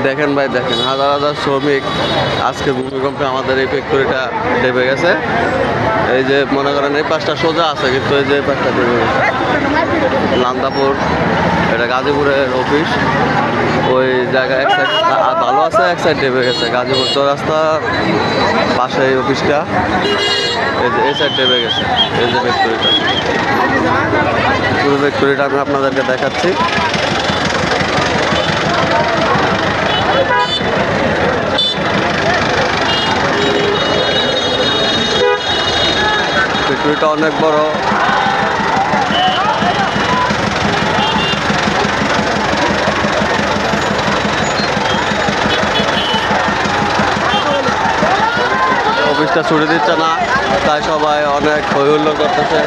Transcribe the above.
দেখেন ভাই, দেখেন হাজার হাজার শ্রমিক আজকে ভূমিকম্পে আমাদের এই ফ্যাক্টরিটা ডেবে গেছে। এই যে মনে করেন এই পাশটা সোজা আছে, কিন্তু এই যে পাশটা ডেবে গেছে। নান্দাপুর, এটা গাজীপুরের অফিস। ওই জায়গায় এক সাইড ভালো আছে, এক সাইড ডেবে গেছে। গাজীপুর চৌরাস্তার পাশে এই অফিসটা, এই যে এই সাইড ডেবে গেছে। এই যে ফ্যাক্টরিটা, পুরো ফ্যাক্টরিটা আমি আপনাদেরকে দেখাচ্ছি। ফ্যাক্টরিটা অনেক বড়। অফিসটা ছুটি দিচ্ছে না, তাই সবাই অনেক হই হুল্লোড় করতেছে।